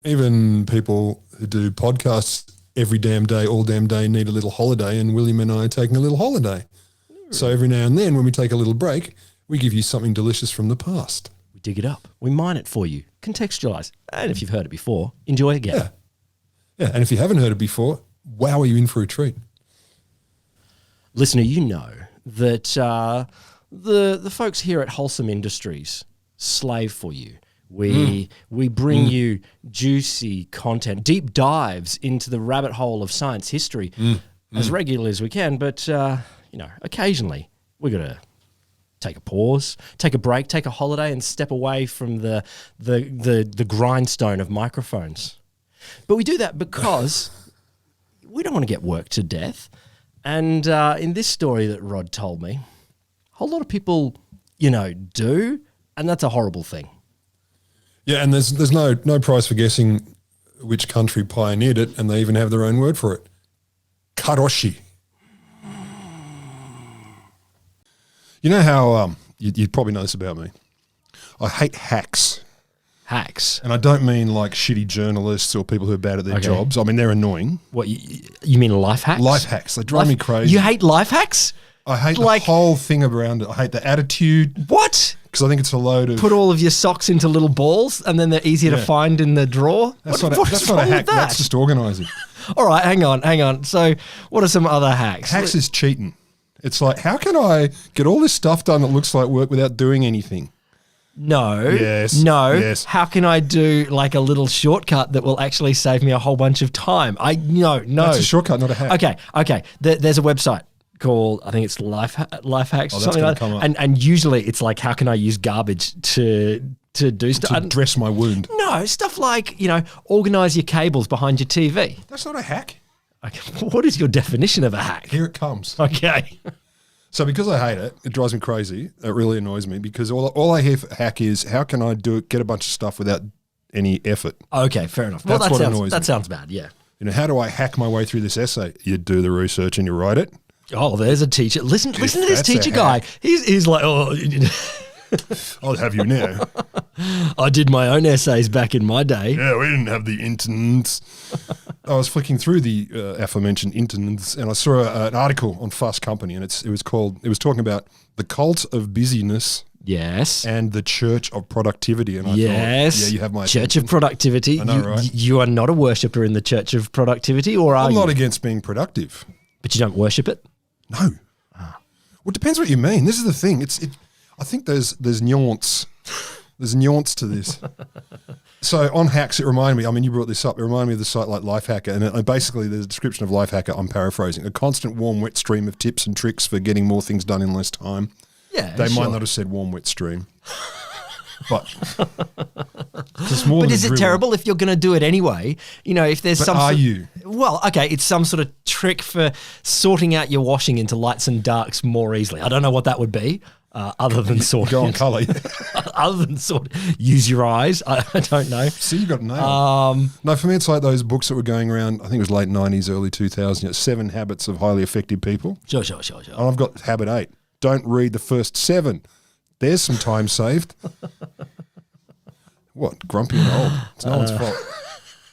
Even people who do podcasts every damn day, all damn day, need a little holiday, and William and I are taking a little holiday. So every now and then when we take a little break, we give you something delicious from the past. We dig it up. We mine it for you. Contextualise. And if you've heard it before, enjoy it again. Yeah, and if you haven't heard it before, wow, are you in for a treat. Listener, you know that the folks here at Wholesome Industries slave for you. We bring you juicy content, deep dives into the rabbit hole of science history as regularly as we can. But, occasionally we're going to take a pause, take a break, take a holiday and step away from the grindstone of microphones. But we do that because we don't want to get worked to death. And in this story that Rod told me, a whole lot of people, do, and that's a horrible thing. Yeah, and there's no prize for guessing which country pioneered it, and they even have their own word for it. Karoshi. You know how, you probably know this about me, I hate hacks. Hacks? And I don't mean like shitty journalists or people who are bad at their jobs. I mean, they're annoying. What, you mean life hacks? Life hacks. They drive me crazy. You hate life hacks? I hate the whole thing around it. I hate the attitude. What? Because I think it's a load of... Put all of your socks into little balls and then they're easier to find in the drawer? That's not a hack. That's just organising. All right, hang on. So what are some other hacks? Hacks is cheating. It's like, how can I get all this stuff done that looks like work without doing anything? No. Yes. No. Yes. How can I do like a little shortcut that will actually save me a whole bunch of time? No. That's a shortcut, not a hack. Okay. There's a website called, I think it's Life Hacks or something like that. And usually it's like, how can I use garbage to do stuff? To dress my wound. No, stuff like, organise your cables behind your TV. That's not a hack. Okay. What is your definition of a hack? Here it comes. Okay. So because I hate it, it drives me crazy. It really annoys me because all I hear for hack is how can I get a bunch of stuff without any effort. Okay, fair enough. That's what annoys me. That sounds bad, yeah. How do I hack my way through this essay? You do the research and you write it. Oh, there's a teacher. Listen to this teacher guy. He's like, oh... I'll have you now. I did my own essays back in my day. Yeah, we didn't have the internet. I was flicking through the aforementioned internet and I saw an article on Fast Company and it was talking about the cult of busyness. Yes. And the Church of Productivity. And I thought, yeah, you have my Church of Productivity. I know, right? You are not a worshipper in the Church of Productivity, or are you? I'm not against being productive. But you don't worship it? No. Well, it depends what you mean. This is the thing. I think there's nuance. There's nuance to this. So on hacks, it reminded me, I mean, you brought this up, it reminded me of the site like Lifehacker, and basically the description of Lifehacker, I'm paraphrasing, a constant warm, wet stream of tips and tricks for getting more things done in less time. Yeah, They might not have said warm, wet stream. But is it terrible if you're going to do it anyway? If there's some... are you? Well, okay, it's some sort of trick for sorting out your washing into lights and darks more easily. I don't know what that would be, other than sorting. Go on colour. Other than use your eyes. I don't know. See, you got nailed. No, for me, it's like those books that were going around, I think it was late 90s, early 2000s, 7 Habits of Highly Effective People. Sure. And I've got habit 8. Don't read the first 7. There's some time saved. What? Grumpy and old. It's no one's fault.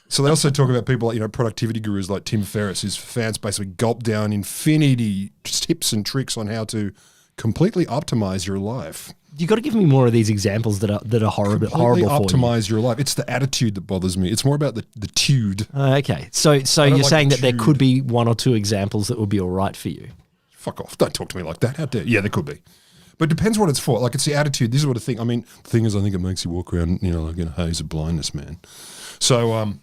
So they also talk about people like, productivity gurus like Tim Ferriss, whose fans basically gulp down infinity tips and tricks on how to completely optimize your life. You got to give me more of these examples that are horrible for you. Optimize your life. It's the attitude that bothers me. It's more about the tude. Okay. So you're saying that there could be 1 or 2 examples that would be all right for you? Fuck off. Don't talk to me like that. How dare you? Yeah, there could be. But it depends what it's for. Like, it's the attitude. This is what I think. I mean, the thing is, I think it makes you walk around, like in a haze of blindness, man. So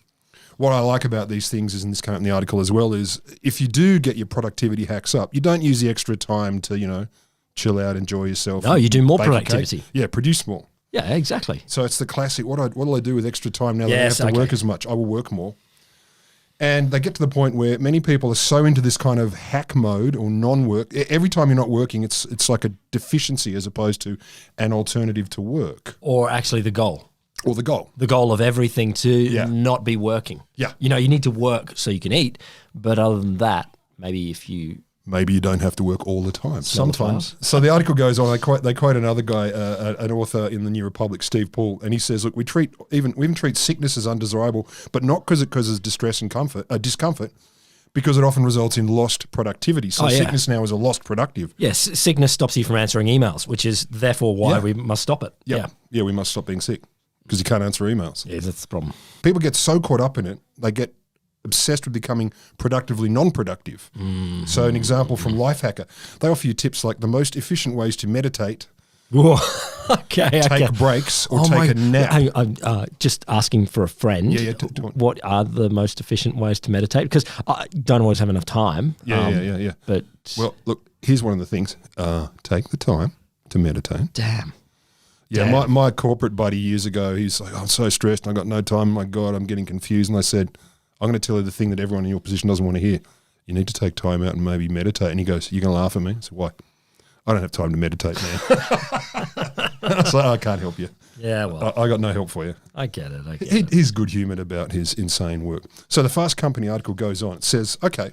what I like about these things is, and this came up in the article as well, is if you do get your productivity hacks up, you don't use the extra time to, chill out, enjoy yourself. No, you do more productivity. Yeah, produce more. Yeah, exactly. So it's the classic, what do I do with extra time now that I don't have to work as much? I will work more. And they get to the point where many people are so into this kind of hack mode or non-work. Every time you're not working, it's like a deficiency as opposed to an alternative to work. Or actually the goal. Or the goal. The goal of everything to not be working. Yeah. You need to work so you can eat. But other than that, maybe if you maybe you don't have to work all the time. Sometimes. So the article goes on. They quote another guy, an author in the New Republic, Steve Paul, and he says, "Look, we even treat sickness as undesirable, but not because it causes distress and discomfort, because it often results in lost productivity. So sickness now is a lost productive. Yes, sickness stops you from answering emails, which is therefore why we must stop it. Yeah, we must stop being sick because you can't answer emails. Yeah, that's the problem. People get so caught up in it, they get obsessed with becoming productively non-productive. So an example from Lifehacker, they offer you tips like the most efficient ways to meditate, Whoa. Okay. take breaks, or take a nap. I'm just asking for a friend. What are the most efficient ways to meditate? Because I don't always have enough time. Yeah. But Well, look, here's one of the things. Take the time to meditate. damn. Yeah, my corporate buddy years ago, he's like, I'm so stressed, I got no time, my God, I'm getting confused. And I said, I'm going to tell you the thing that everyone in your position doesn't want to hear. You need to take time out and maybe meditate. And he goes, you're going to laugh at me? I said, why? I don't have time to meditate, man. I was like, I can't help you. Yeah, well, I got no help for you. I get it. He's good-humoured about his insane work. So the Fast Company article goes on. It says, okay,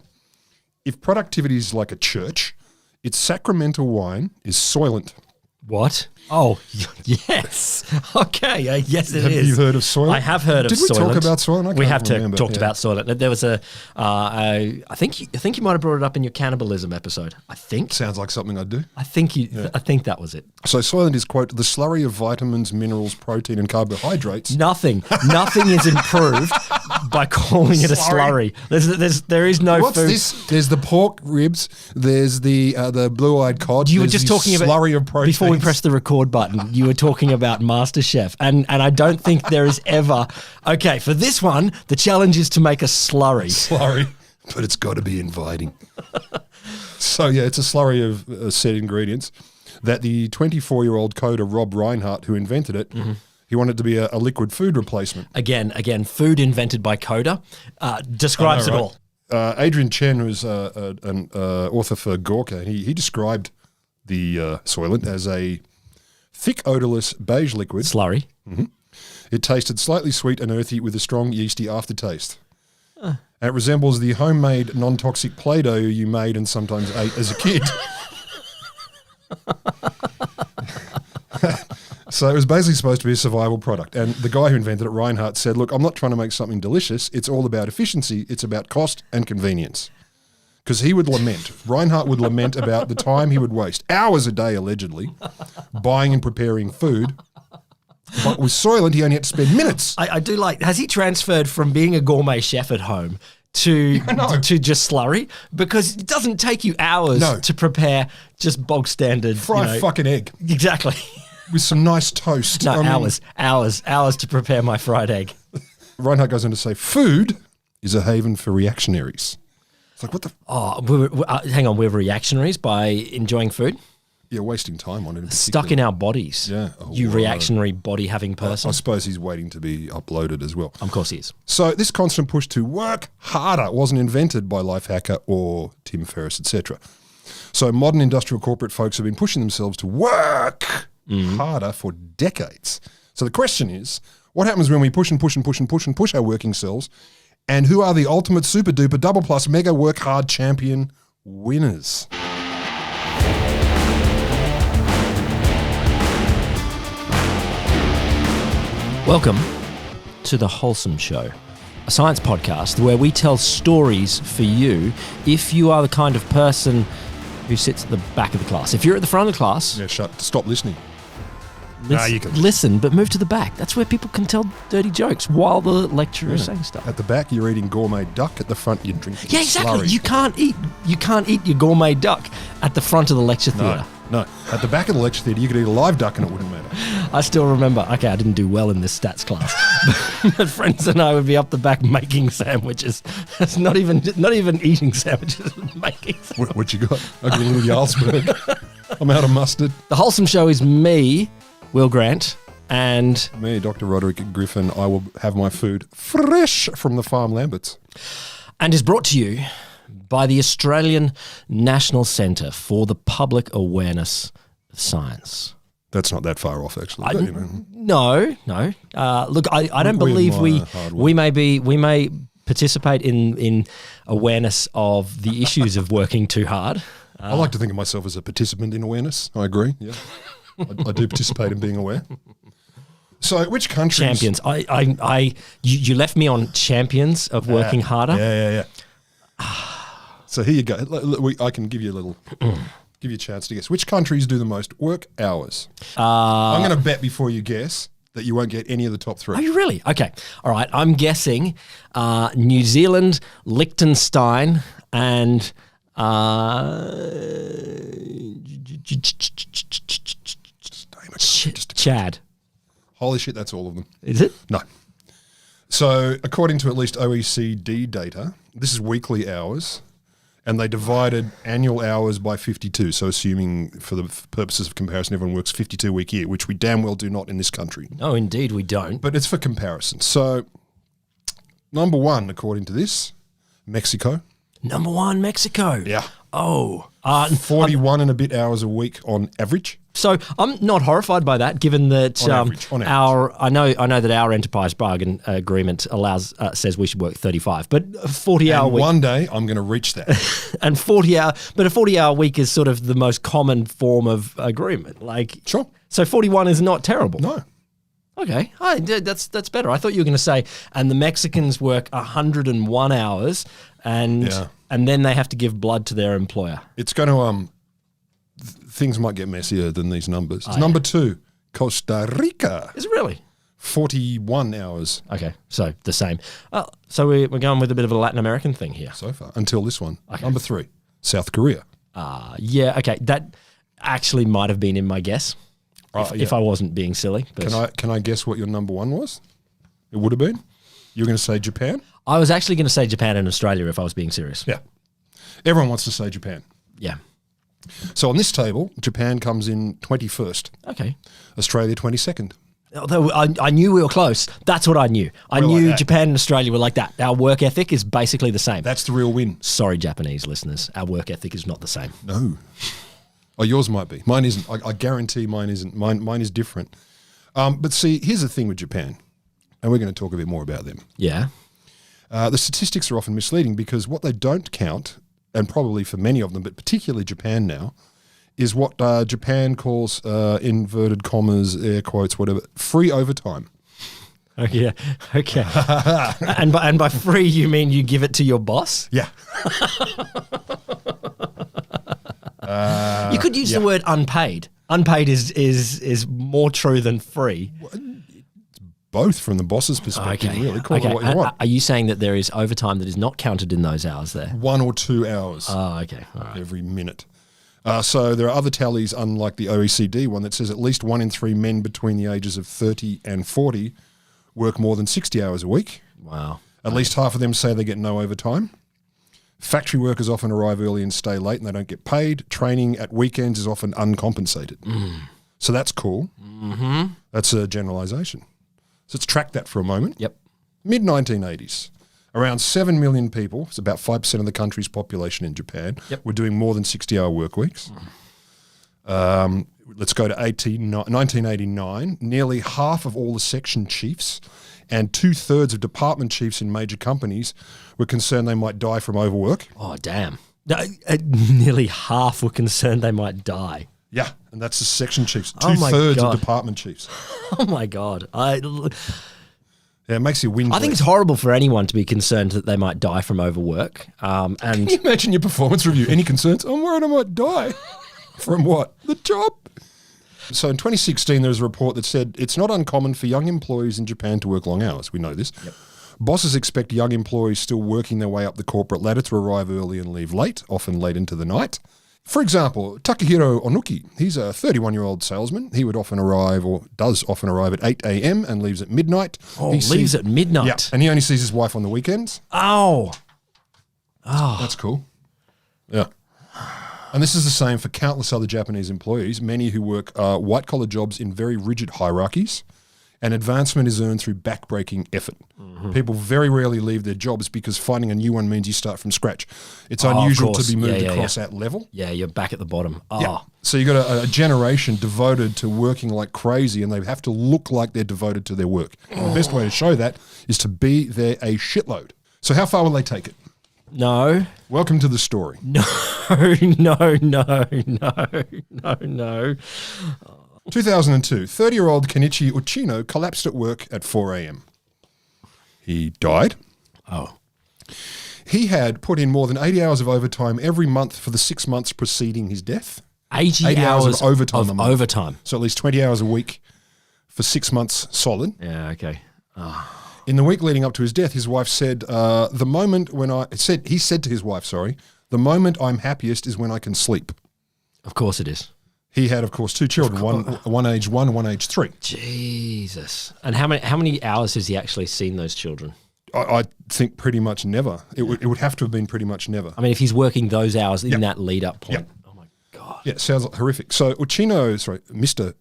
if productivity is like a church, its sacramental wine is Soylent. What? Oh, yes. Okay. Yes, it is. Have you heard of Soylent? I have heard of Soylent. Did we talk about Soylent? We have talked about Soylent. There was I think you might have brought it up in your cannibalism episode. I think. Sounds like something I'd do. I think I think that was it. So Soylent is, quote, the slurry of vitamins, minerals, protein, and carbohydrates. Nothing is improved by calling it a slurry. There is no What's food. this? There's the pork ribs. There's the blue-eyed cod. You were there's just the talking about slurry of protein. Before we press the record button, you were talking about MasterChef, and I don't think there is ever okay for this one. The challenge is to make a slurry, but it's got to be inviting. So yeah, it's a slurry of set ingredients that the 24-year-old coder Rob Reinhart, who invented it, he wanted it to be a liquid food replacement. Again, food invented by coder describes it all. Adrian Chen, who's an author for Gawker, he described the Soylent as a thick, odorless beige liquid. Slurry. It tasted slightly sweet and earthy with a strong yeasty aftertaste. And it resembles the homemade non-toxic Play-Doh you made and sometimes ate as a kid. So it was basically supposed to be a survival product. And the guy who invented it, Reinhardt, said, look, I'm not trying to make something delicious. It's all about efficiency. It's about cost and convenience. Because he would lament, Reinhardt would lament about the time he would waste, hours a day allegedly, buying and preparing food. But with Soylent, he only had to spend minutes. I do like, has he transferred from being a gourmet chef at home to just slurry? Because it doesn't take you hours to prepare just bog standard. Fry a fucking egg. Exactly. With some nice toast. No, hours to prepare my fried egg. Reinhardt goes on to say, food is a haven for reactionaries. It's like, what the... hang on, we're reactionaries by enjoying food? Yeah, wasting time on it. Stuck in our bodies. Yeah. You reactionary body-having person. I suppose he's waiting to be uploaded as well. Of course he is. So this constant push to work harder wasn't invented by Lifehacker or Tim Ferriss, etc. So modern industrial corporate folks have been pushing themselves to work harder for decades. So the question is, what happens when we push our working selves? And who are the ultimate super duper double plus mega work hard champion winners? Welcome to The Wholesome Show, a science podcast where we tell stories for you if you are the kind of person who sits at the back of the class. If you're at the front of the class... Yeah, stop listening. You can listen, but move to the back. That's where people can tell dirty jokes while the lecturer is saying stuff. At the back, you're eating gourmet duck. At the front, you're drinking exactly. slurry. You can't eat your gourmet duck at the front of the lecture theatre. No. At the back of the lecture theatre, you could eat a live duck and it wouldn't matter. I still remember, okay, I didn't do well in this stats class. My friends and I would be up the back making sandwiches. It's not even eating sandwiches, making sandwiches. What you got? I got a little Jarlsberg. I'm out of mustard. The Wholesome Show is me, Will Grant, and... me, Dr. Roderick Griffin. I will have my food fresh from the farm Lamberts. And is brought to you by the Australian National Centre for the Public Awareness of Science. That's not that far off, actually. No. Look, I don't believe we may participate in awareness of the issues of working too hard. I like to think of myself as a participant in awareness. I agree. Yeah, I do participate in being aware. So, which countries? Champions. You left me on champions of working harder. Yeah. So here you go. I can give you a chance to guess. Which countries do the most work hours? I'm going to bet before you guess that you won't get any of the top three. Are you really? Okay. All right. I'm guessing New Zealand, Liechtenstein, and Chad. Holy shit, that's all of them. Is it? No. So according to at least OECD data, this is weekly hours, and they divided annual hours by 52. So assuming for the purposes of comparison, everyone works 52-week year, which we damn well do not in this country. No, indeed we don't. But it's for comparison. So number one, according to this, Mexico. Number one, Mexico. Yeah. Oh. 41 and a bit hours a week on average. So I'm not horrified by that, given that On average. I know that our enterprise bargain agreement says we should work 35, but a 40-hour week. One day I'm going to reach that. And 40-hour week is sort of the most common form of agreement. Like, Sure. So 41 is not terrible. No. Okay, that's better. I thought you were going to say, and the Mexicans work 101 hours, and then they have to give blood to their employer. It's going to things might get messier than these numbers. Number two, Costa Rica. Is it really? 41 hours Okay, so the same. So we're going with a bit of a Latin American thing here. so far until this one. Okay. Number three, South Korea. Yeah, okay, that actually might have been in my guess if I wasn't being silly. But Can I guess what your number one was? It would have been. You were going to say Japan. I was actually going to say Japan and Australia if I was being serious. Yeah. Everyone wants to say Japan. Yeah. So on this table, Japan comes in 21st. Okay. Australia 22nd. Although I knew we were close. That's what I knew. I We're like knew that. Japan and Australia were like that. Our work ethic is basically the same. That's the real win. Sorry, Japanese listeners. Our work ethic is not the same. No. Oh, yours might be. Mine isn't. I guarantee mine isn't. Mine is different. But see, here's the thing with Japan, and we're going to talk a bit more about them. Yeah. The statistics are often misleading because what they don't count, and probably for many of them, but particularly Japan now, is what Japan calls, inverted commas, air quotes, whatever, free overtime. Oh, yeah. Okay. and by free, you mean you give it to your boss? Yeah. You could use the word unpaid. Unpaid is more true than free. Both from the boss's perspective, really. Call it what you want. Are you saying that there is overtime that is not counted in those hours there? 1 or 2 hours Oh, okay. All right. every minute. So there are other tallies, unlike the OECD one, that says at least 1 in 3 men between the ages of 30 and 40 work more than 60 hours a week. Wow. At least half of them say they get no overtime. Factory workers often arrive early and stay late and they don't get paid. Training at weekends is often uncompensated. So that's cool. Mm-hmm. That's a generalisation. So let's track that for a moment. Yep. Mid-1980s, around 7 million people, it's about 5% of the country's population in Japan, were doing more than 60-hour work weeks. Let's go to 1989. Nearly half of all the section chiefs and 2/3 of department chiefs in major companies were concerned they might die from overwork. Oh, damn. Nearly half were concerned they might die. Yeah, and that's the section chiefs. Oh my 2/3 God. of department chiefs. Oh, my God. Yeah, it makes you whinge. I think it's horrible for anyone to be concerned that they might die from overwork. Can you imagine your performance review? Any concerns? I'm worried I might die. From what? The job. So in 2016, there was a report that said it's not uncommon for young employees in Japan to work long hours. We know this. Yep. Bosses expect young employees still working their way up the corporate ladder to arrive early and leave late, often late into the night. For example, Takahiro Onuki, he's a 31-year-old salesman. He would often arrive, or does often arrive, at 8 a.m. and leaves at midnight. Oh, leaves at midnight? Yeah, and he only sees his wife on the weekends. Oh. That's cool. Yeah. And this is the same for countless other Japanese employees, many who work white-collar jobs in very rigid hierarchies, and advancement is earned through backbreaking effort. Mm-hmm. People very rarely leave their jobs because finding a new one means you start from scratch. It's unusual to be moved across that level. Yeah, you're back at the bottom. Oh. Yeah. So you got a generation devoted to working like crazy, and they have to look like they're devoted to their work. And the best way to show that is to be there a shitload. So how far will they take it? No. Welcome to the story. No. 2002, 30-year-old Kenichi Uchino collapsed at work at 4 a.m. He died. Oh. He had put in more than 80 hours of overtime every month for the 6 months preceding his death. 80 hours of overtime a month. overtime. So at least 20 hours a week for 6 months solid. Yeah, okay. In the week leading up to his death, his wife said, he said to his wife, the moment I'm happiest is when I can sleep. Of course it is. He had, of course, 2 children, one age 1 and one age 3. Jesus. And how many hours has he actually seen those children? I think pretty much never. It would have to have been pretty much never. I mean, if he's working those hours in that lead-up point. Yep. Oh, my God. Yeah, sounds horrific. So Mr.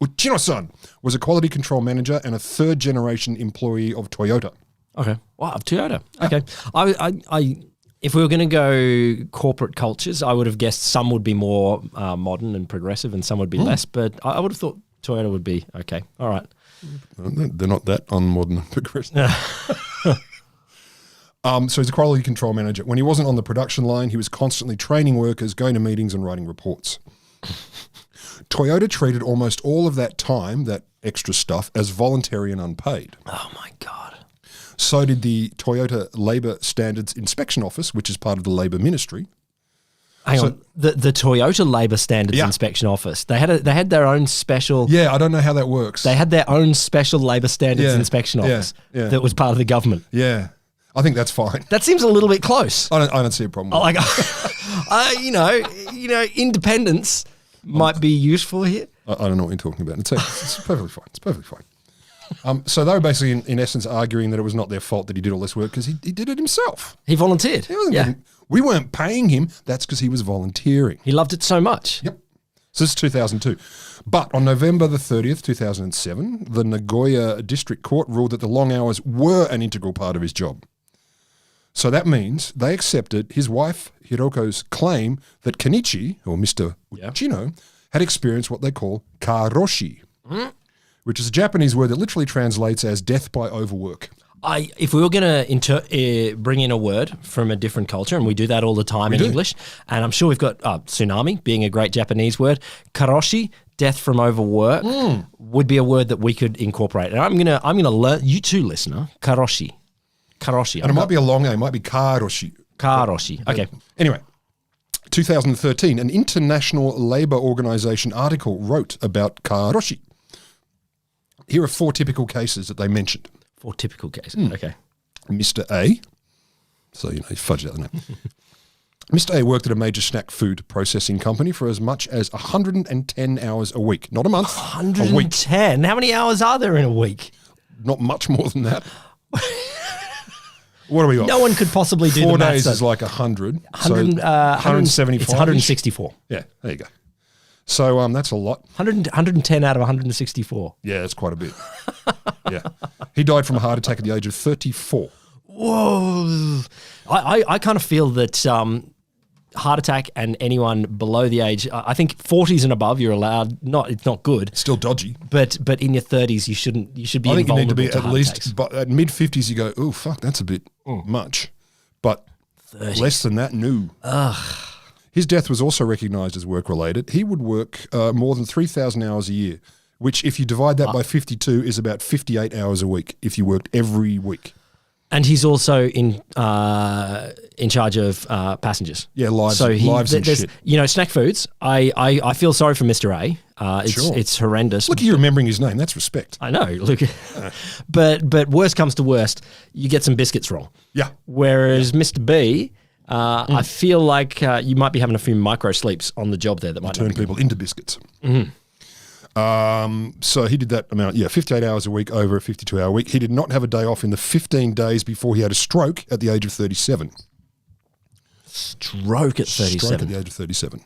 Uchino-san was a quality control manager and a third-generation employee of Toyota. Okay. Wow, of Toyota. Okay. I if we were going to go corporate cultures, I would have guessed some would be more modern and progressive and some would be less, but I would have thought Toyota would be okay. All right. They're not that unmodern and progressive. So he's a quality control manager. When he wasn't on the production line, he was constantly training workers, going to meetings and writing reports. Toyota treated almost all of that time, that extra stuff, as voluntary and unpaid. Oh, my God. So did the Toyota Labour Standards Inspection Office, which is part of the Labour Ministry. Hang on, the Toyota Labour Standards Inspection Office. They had their own special. Yeah, I don't know how that works. They had their own special Labour Standards Inspection Office that was part of the government. Yeah, I think that's fine. That seems a little bit close. I don't see a problem. With Independence might be useful here. I don't know what you're talking about. It's perfectly fine. It's perfectly fine. So they were basically, in essence, arguing that it was not their fault that he did all this work because he did it himself. He volunteered. We weren't paying him. That's because he was volunteering. He loved it so much. Yep. So this is 2002. But on November the 30th, 2007, the Nagoya District Court ruled that the long hours were an integral part of his job. So that means they accepted his wife, Hiroko's claim that Kenichi, or Mr. Uchino, had experienced what they call karoshi, which is a Japanese word that literally translates as death by overwork. If we were going to bring in a word from a different culture, and we do that all the time in English, and I'm sure we've got tsunami being a great Japanese word, karoshi, death from overwork, would be a word that we could incorporate. And I'm gonna learn, you too, listener, karoshi. And it might be a long name, it might be karoshi. Karoshi, okay. Anyway, 2013, an International Labour Organization article wrote about karoshi. Here are 4 typical cases that they mentioned. 4 typical cases, okay. Mr. A, so you fudged out the name. Mr. A worked at a major snack food processing company for as much as 110 hours a week. Not a month, 110? a week. How many hours are there in a week? Not much more than that. What do we got? No one could possibly do 4 the maths. 4 days is like 100. 100 so 175. It's 164. Yeah, there you go. So that's a lot. 110 out of 164. Yeah, that's quite a bit. Yeah. He died from a heart attack at the age of 34. Whoa. I kind of feel that heart attack and anyone below the age, I think 40s and above, you're allowed, it's not good. Still dodgy. But in your 30s, you should be I think you need to be to at least, but at mid-50s you go, oh, fuck, that's a bit much. But 30. Less than that, no. Ugh. His death was also recognised as work-related. He would work more than 3,000 hours a year, which if you divide that by 52 is about 58 hours a week if you worked every week. And he's also in charge of passengers. Yeah, lives and shit. Snack foods. I feel sorry for Mr. A. It's horrendous. Look at you remembering his name. That's respect. I know. Look, but worst comes to worst, you get some biscuits wrong. Yeah. Whereas Mr. B, I feel like you might be having a few micro sleeps on the job there that might turn people into biscuits. Mm-hmm. So he did that amount, 58 hours a week over a 52-hour week. He did not have a day off in the 15 days before he had a stroke at the age of 37. Stroke at 37? Stroke at the age of 37.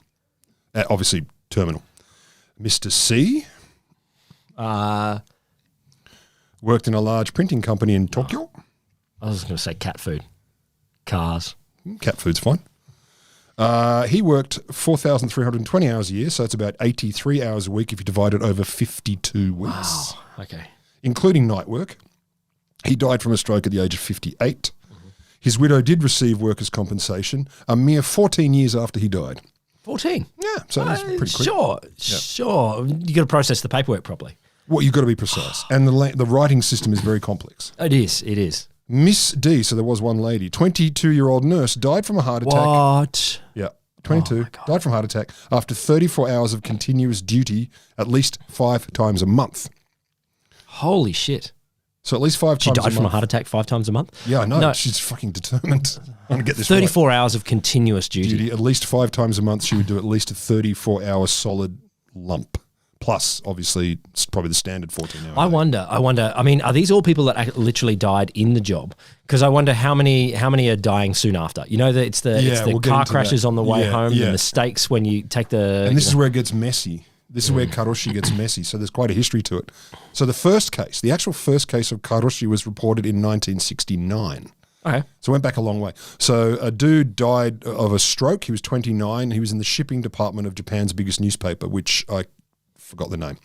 Obviously, terminal. Mr. C worked in a large printing company in Tokyo. I was going to say cat food. Cars. Cat food's fine. He worked 4,320 hours a year, so it's about 83 hours a week if you divide it over 52 weeks. Wow. Okay. Including night work. He died from a stroke at the age of 58. Mm-hmm. His widow did receive workers' compensation a mere 14 years after he died. 14? Yeah, so that's pretty quick. Sure. You got to process the paperwork properly. Well, you've got to be precise. And the writing system is very complex. It is. Miss D, so there was one lady, 22-year-old nurse, died from a heart attack. What? Yeah, 22, died from a heart attack after 34 hours of continuous duty at least 5 times a month. Holy shit. So at least 5 times a month. She died from a heart attack 5 times a month? Yeah, I know. No. She's fucking determined. I want to get this 34 hours of continuous duty. At least 5 times a month, she would do at least a 34-hour solid lump. Plus, obviously, it's probably the standard 14 hours. I wonder. I mean, are these all people that literally died in the job? Because I wonder how many are dying soon after. You know, it's the car crashes on the way home, the mistakes when you take the... And this is where it gets messy. This is where Karoshi gets messy. So there's quite a history to it. So the actual first case of Karoshi was reported in 1969. Okay. So it went back a long way. So a dude died of a stroke. He was 29. He was in the shipping department of Japan's biggest newspaper, which I forgot the name.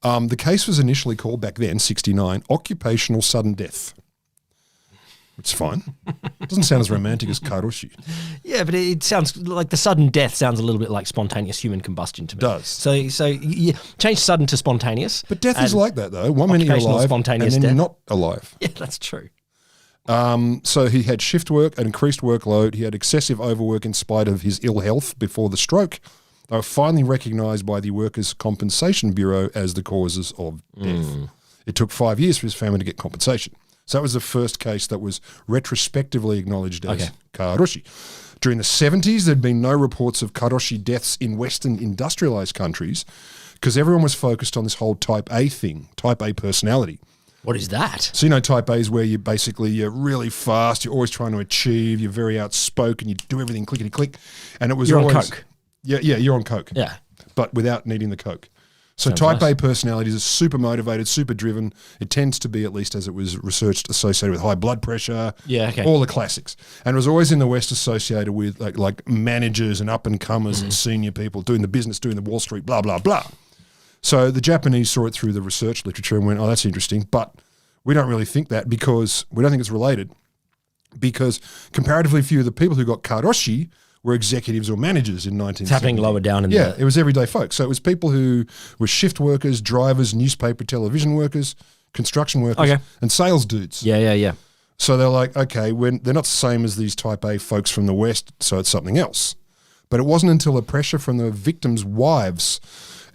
The case was initially called back then, 69, occupational sudden death. It's fine. It doesn't sound as romantic as Karoshi. Yeah, but it sounds like the sudden death sounds a little bit like spontaneous human combustion to me. It does. So you change sudden to spontaneous. But death is like that, though. 1 minute you're alive, spontaneous and then death. you're not alive. Yeah, that's true. So he had shift work, an increased workload. He had excessive overwork in spite of his ill health before the stroke. They were finally recognised by the Workers' Compensation Bureau as the causes of death. It took 5 years for his family to get compensation. So that was the first case that was retrospectively acknowledged as Karoshi. During the 70s, there'd been no reports of Karoshi deaths in Western industrialised countries because everyone was focused on this whole type A thing, type A personality. What is that? So, you know, type A is where you're really fast, you're always trying to achieve, you're very outspoken, you do everything clickety-click. And it was You're always... on coke. Yeah, you're on coke. Yeah. But without needing the coke. So Sounds type nice. A personalities are super motivated, super driven. It tends to be, at least as it was researched, associated with high blood pressure. Yeah, okay. All the classics. And it was always in the West associated with like managers and up-and-comers and senior people doing the business, doing the Wall Street, blah, blah, blah. So the Japanese saw it through the research literature and went, oh, that's interesting. But we don't really think that because we don't think it's related because comparatively few of the people who got Karoshi were executives or managers in 1970. It's happening lower down in it was everyday folks. So it was people who were shift workers, drivers, newspaper, television workers, construction workers, and sales dudes. Yeah. So they're like, okay, they're not the same as these type A folks from the West, so it's something else. But it wasn't until the pressure from the victims' wives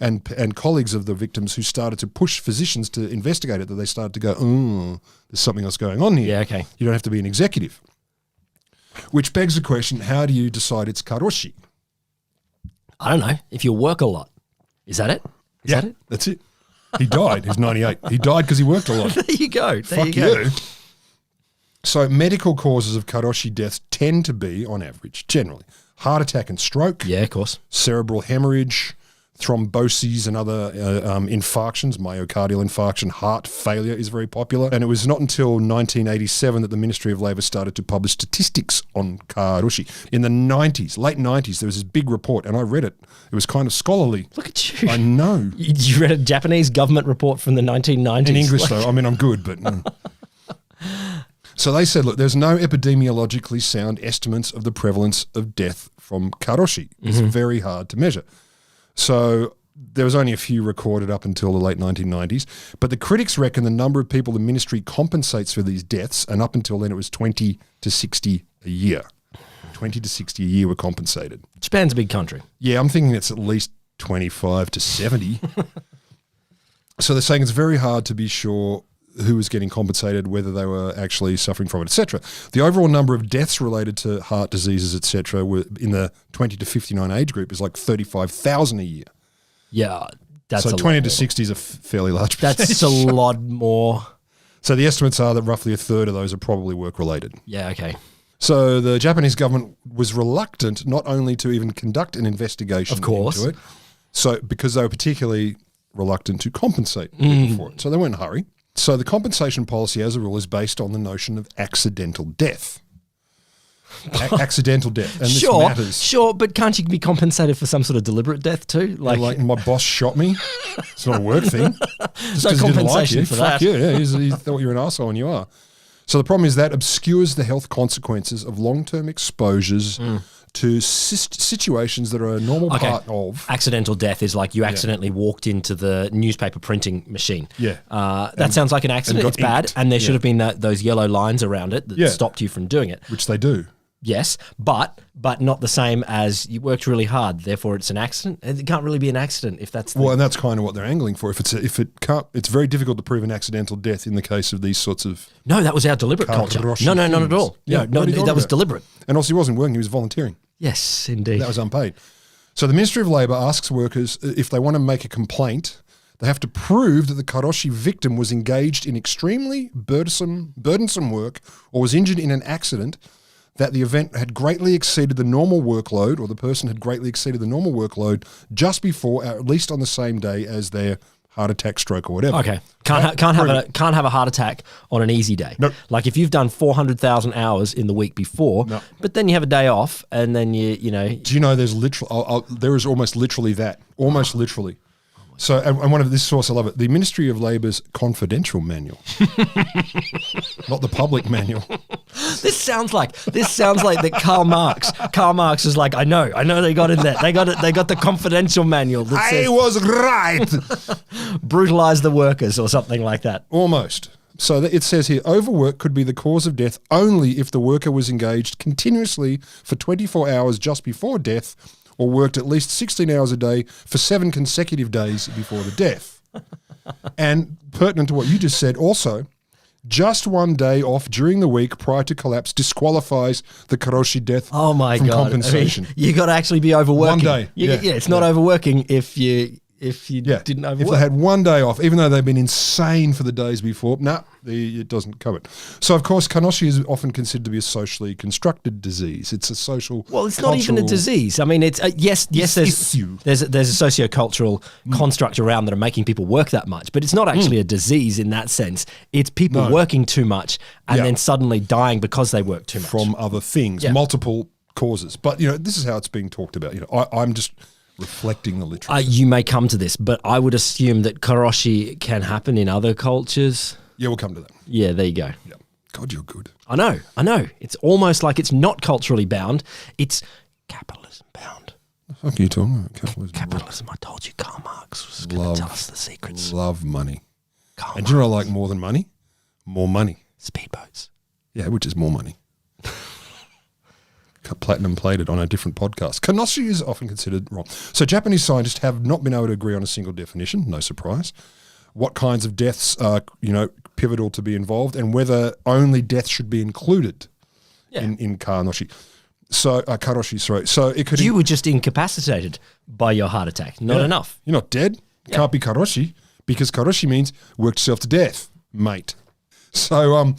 and colleagues of the victims who started to push physicians to investigate it that they started to go, there's something else going on here. Yeah, okay. You don't have to be an executive. Which begs the question, how do you decide it's Karoshi? I don't know. If you work a lot. Is that it? Is that it? That's it. He died. He was 98. He died because he worked a lot. There you go. Fuck you. So medical causes of Karoshi deaths tend to be, on average, generally, heart attack and stroke. Yeah, of course. Cerebral hemorrhage, thromboses and other infarctions, myocardial infarction, heart failure is very popular. And it was not until 1987 that the Ministry of Labour started to publish statistics on Karoshi. In the 90s, late 90s, there was this big report, and I read it. It was kind of scholarly. Look at you. I know. You read a Japanese government report from the 1990s. In English, though. I mean, I'm good, but... So they said, look, there's no epidemiologically sound estimates of the prevalence of death from Karoshi. It's very hard to measure. So there was only a few recorded up until the late 1990s. But the critics reckon the number of people the ministry compensates for these deaths, and up until then it was 20 to 60 a year. 20 to 60 a year were compensated. Japan's a big country. Yeah, I'm thinking it's at least 25 to 70. So they're saying it's very hard to be sure who was getting compensated, whether they were actually suffering from it, etc. The overall number of deaths related to heart diseases, etc., were in the 20 to 59 age group is like 35,000 a year. Yeah, that's so a 20 lot to more. 60 is a fairly large percentage. That's a lot more. So the estimates are that roughly a third of those are probably work-related. Yeah, okay. So the Japanese government was reluctant not only to even conduct an investigation into it, so because they were particularly reluctant to compensate people for it. So they weren't in a hurry. So the compensation policy, as a rule, is based on the notion of accidental death. Accidental death. And this matters. Sure, but can't you be compensated for some sort of deliberate death too? Like my boss shot me. It's not a work thing. Just no 'cause he didn't like compensation you. for Fuck that. you. Yeah, he thought you were an asshole, and you are. So the problem is that obscures the health consequences of long-term exposures to situations that are a normal part of. Accidental death is like you accidentally walked into the newspaper printing machine. Yeah. That sounds like an accident. It's bad. inked. And there should have been those yellow lines around it that stopped you from doing it. Which they do. Yes, but not the same as you worked really hard. Therefore, it's an accident. It can't really be an accident if that's Well, and that's kind of what they're angling for. It's very difficult to prove an accidental death in the case of these sorts of. No, that was our deliberate culture. Karoshi No, not at all. Yeah, no, that was deliberate. And also, he wasn't working; he was volunteering. Yes, indeed. That was unpaid. So the Ministry of Labour asks workers if they want to make a complaint, they have to prove that the Karoshi victim was engaged in extremely burdensome work or was injured in an accident, that the event had greatly exceeded the normal workload, or the person had greatly exceeded the normal workload just before, or at least on the same day as their heart attack, stroke, or whatever. Okay, can't have a heart attack on an easy day. Nope. Like if you've done 400,000 hours in the week before, but then you have a day off, and then you know. Do you know there's there is almost literally that, literally. So, and one of this source, I love it, the Ministry of Labour's confidential manual, not the public manual. This sounds like that Karl Marx is like, I know they got in there. They got the confidential manual that I says was right. brutalize the workers or something like that. Almost. So it says here, overwork could be the cause of death only if the worker was engaged continuously for 24 hours just before death, or worked at least 16 hours a day for 7 consecutive days before the death. And pertinent to what you just said also, just one day off during the week prior to collapse disqualifies the Karoshi death Oh my from God. compensation. I mean, you got to actually be overworking. One day. It's not overworking if you didn't overwork. If they had one day off, even though they've been insane for the days before, it doesn't cover it. So, of course, Karoshi is often considered to be a socially constructed disease. It's a social, well, it's not even a disease. I mean, it's yes. There's a sociocultural construct around that are making people work that much, but it's not actually a disease in that sense. It's people working too much and then suddenly dying because they work too much from other things, multiple causes. But this is how it's being talked about. I'm just reflecting the literature. You may come to this, but I would assume that Karoshi can happen in other cultures. Yeah, we'll come to that. Yeah, there you go. Yeah. God, you're good. I know. It's almost like it's not culturally bound. It's capitalism bound. The fuck are you talking about? Capitalism. I told you Karl Marx was going to tell us the secrets. Love money. And do you know what I like more than money? More money. Speedboats. Yeah, which is more money. Platinum played it on a different podcast. Karoshi is often considered wrong. So Japanese scientists have not been able to agree on a single definition, no surprise. What kinds of deaths are, pivotal to be involved, and whether only death should be included in Karoshi. So Karoshi, sorry. So it could. You were just incapacitated by your heart attack. Not enough. You're not dead. It can't be Karoshi, because Karoshi means worked yourself to death, mate. So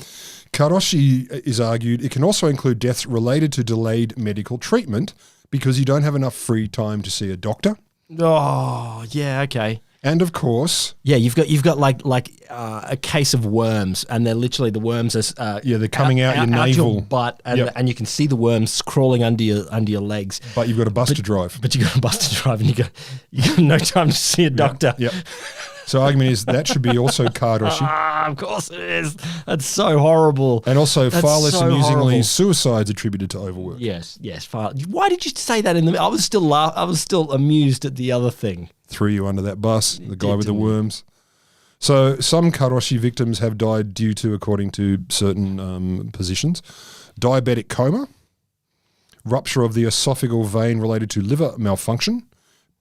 Karoshi is argued it can also include deaths related to delayed medical treatment because you don't have enough free time to see a doctor. Oh, yeah, okay. And of course, you've got like a case of worms, and they're literally the worms are they're coming out your navel, your butt, and you can see the worms crawling under your legs. But you've got a bus to drive. But you got a bus to drive, and you got no time to see a doctor. Yep. So argument is that should be also Karoshi. Of course it is. That's so horrible. And also far less amusingly, suicides attributed to overwork. Yes. Far. Why did you say that in the? I was still amused at the other thing. Threw you under that bus, the guy with the worms. So some Karoshi victims have died due to, according to certain positions, diabetic coma, rupture of the esophageal vein related to liver malfunction,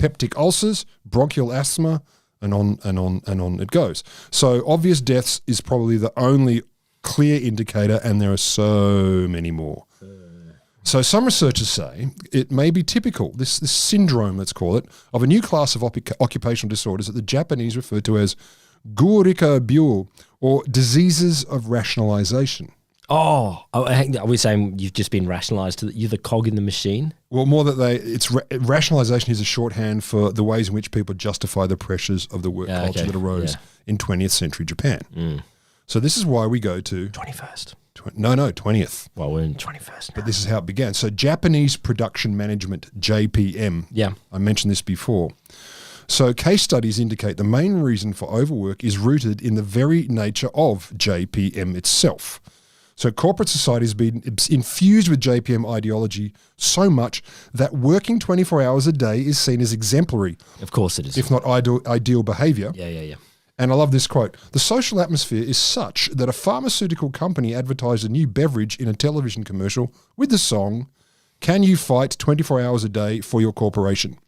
peptic ulcers, bronchial asthma, and on it goes. So obvious deaths is probably the only clear indicator, and there are so many more. So some researchers say it may be typical, this syndrome, let's call it, of a new class of occupational disorders that the Japanese refer to as gurika byo, or diseases of rationalization. Oh, are we saying you've just been rationalized? You're the cog in the machine? Well, more that rationalization is a shorthand for the ways in which people justify the pressures of the work culture that arose in 20th century Japan. So this is why we go to 21st. No, 20th. Well, we're in 21st now. But this is how it began. So Japanese Production Management, JPM. Yeah. I mentioned this before. So case studies indicate the main reason for overwork is rooted in the very nature of JPM itself. So corporate society has been infused with JPM ideology so much that working 24 hours a day is seen as exemplary, Of course it is. if not ideal behavior. Yeah. And I love this quote. The social atmosphere is such that a pharmaceutical company advertised a new beverage in a television commercial with the song, "Can you fight 24 hours a day for your corporation?"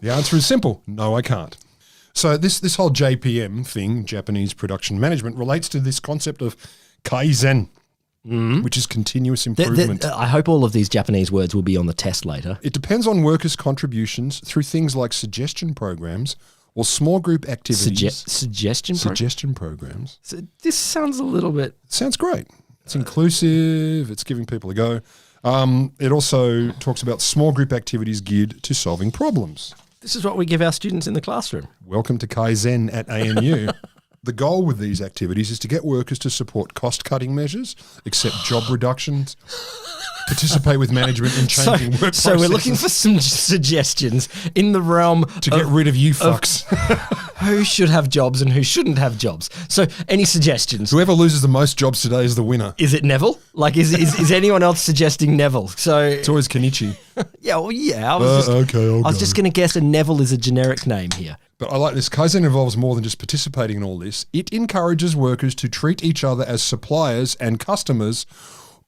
The answer is simple. No, I can't. So this whole JPM thing, Japanese production management, relates to this concept of kaizen, which is continuous improvement. I hope all of these Japanese words will be on the test later. It depends on workers' contributions through things like suggestion programs or small group activities. Suggestion Programs. So this sounds a little bit... Sounds great. It's inclusive. It's giving people a go. It also talks about small group activities geared to solving problems. This is what we give our students in the classroom. Welcome to Kaizen at ANU. The goal with these activities is to get workers to support cost-cutting measures, accept job reductions, participate with management in changing work processes. So we're looking for some suggestions in the realm to get rid of you fucks. Who should have jobs and who shouldn't have jobs. So any suggestions? Whoever loses the most jobs today is the winner. Is it Neville? Like, is anyone else suggesting Neville? So it's always Kenichi. Yeah, well, yeah. I was just going to guess a Neville is a generic name here. But I like this. Kaizen involves more than just participating in all this. It encourages workers to treat each other as suppliers and customers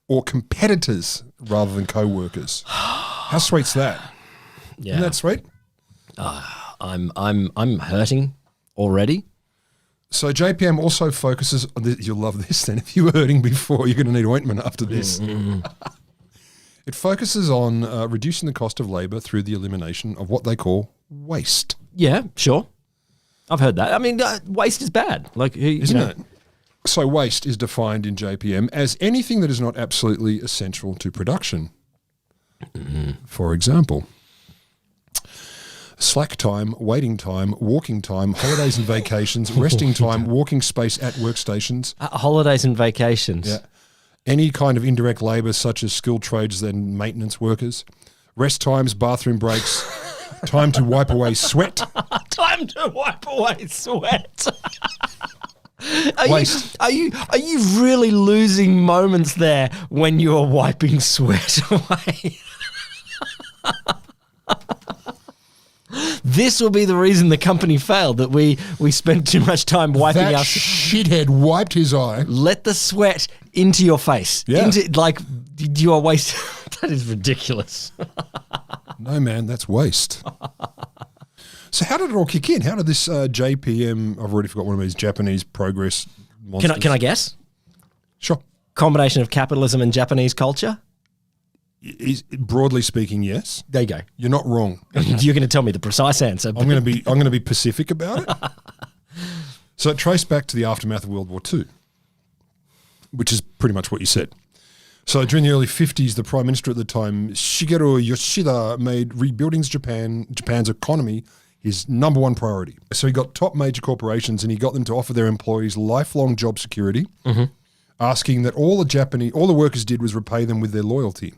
or competitors rather than co-workers. How sweet's that? Yeah. Isn't that sweet? I'm hurting already. So JPM also focuses on this. You'll love this then. If you were hurting before, you're going to need ointment after this. It focuses on reducing the cost of labour through the elimination of what they call waste. Yeah, sure. I've heard that. I mean, waste is bad. Like, Isn't it? So waste is defined in JPM as anything that is not absolutely essential to production. For example, slack time, waiting time, walking time, holidays and vacations, resting time, walking space at workstations. Holidays and vacations. Yeah. Any kind of indirect labour such as skilled trades and maintenance workers. Rest times, bathroom breaks, time to wipe away sweat. Time to wipe away sweat. Waste. Are you really losing moments there when you are wiping sweat away? This will be the reason the company failed, that we spent too much time wiping that our... shithead wiped his eye. Let the sweat into your face. Yeah. You are wasting... That is ridiculous. No, man, that's waste. So how did it all kick in? How did this JPM... I've already forgot one of these Japanese progress monsters. Can I guess? Sure. Combination of capitalism and Japanese culture? Broadly speaking, yes. There you go. You're not wrong. You're going to tell me the precise answer. I'm going to be Pacific about it. So it traced back to the aftermath of World War II, which is pretty much what you said. So during the early 50s, the Prime Minister at the time, Shigeru Yoshida, made rebuilding Japan's economy his number one priority. So he got top major corporations and he got them to offer their employees lifelong job security, asking that all the workers did was repay them with their loyalty.